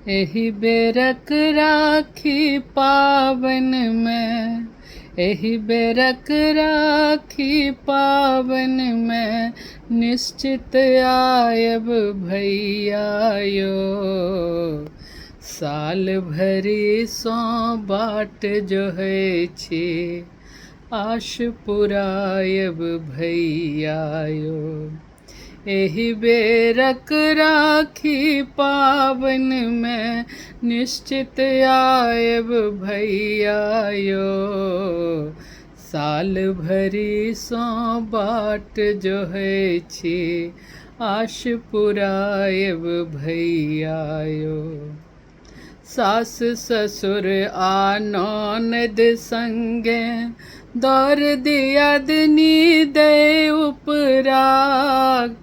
एहि बेरक राखी पावन में, एहि बेरक राखी पावन में, निश्चित आयब भैया यो। साल भरि सँ बाट जोहै छी, आश पुरायब भैया यो। एहि बेरक राखी पावन में, निश्चित आयब भैया यो। साल भरि सँ बाट जोहै छी, आश पुरायब भैया यो। सास ससुर आ ननद संगे, दौर दियादनी दै उपराग।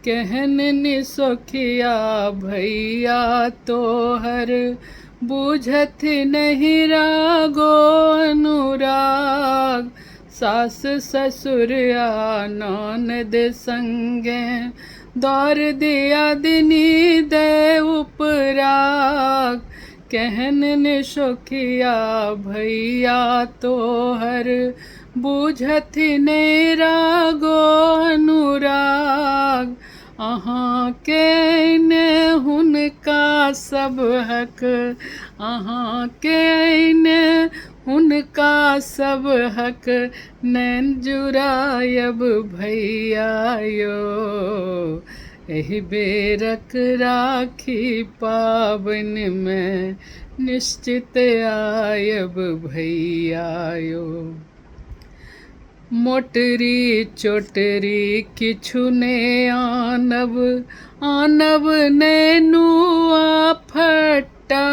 केहन निसोखिया भैया तोहर, बुझथ नहीं रागो अनुराग। सास ससुर आ ननद संगे, दौर दियादनी दै उपराग। केहन निसोखिया भैया तोहर, बुझथ नहीं रागो अनुराग। अहाँ के ने हुनका सब हक, अहाँ के ने हुनका सब हक, नैन जुरायब भैया यो। एहि बेरक राखी पावन में, निश्चित आयब भैया यो। मोटरी चोटरी किछु ने आनब, आनब ने नुआ फट्टा।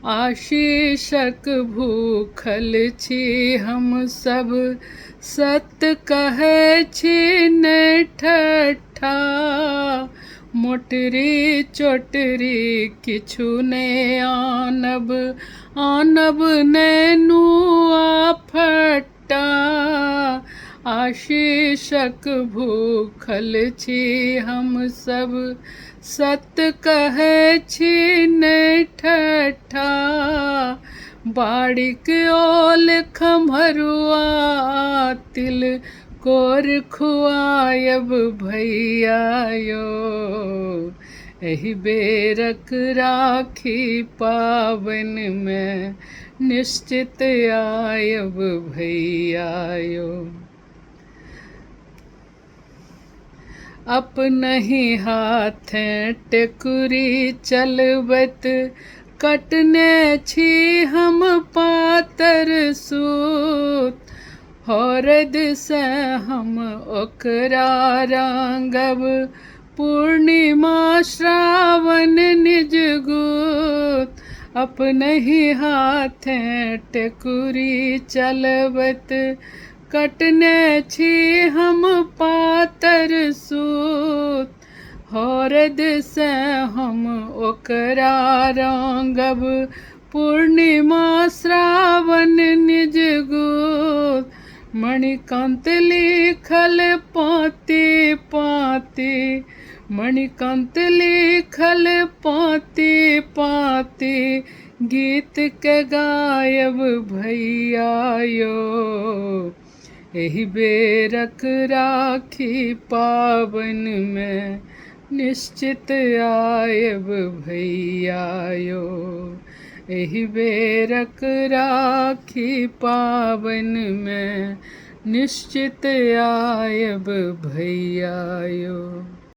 आशीषक भूखल छी हम सब, सत कहै छी नै ठट्ठा। मोटरी चोटरी किछु ने आनब, आनब ने नुआ फट्टा। आशीषक भूखल छी हम सब, सत कहै छी नै ठट्ठा। बाड़ीक ओल खम्हरुआ तिल, कोर खुआयब भैया यो। एहि बेरक राखी पावन में, निश्चित आयब भैया यो। अपनहि हाथें टेकुरी चलबैत, कटने छी हम पातर सूत। हरद से हम ओकरा रांगब, पूर्णिमा श्रावण निज गुत। अपनहि हाथें टेकुरी चलबैत, कटने छी हम पातर सूत। हरद से हम ओकरा रांगब, पूर्णिमा श्रावण निज गुत। मणिकांत लिखल पाँति पाँति, मणिकांत लिखल पाँति पाँति, गीत के गायब भैया यो। एहि बेरक राखी पावन में, निश्चित आयब भैया यो। एहि बेरक राखी पावन में, निश्चित आयब भैया यो।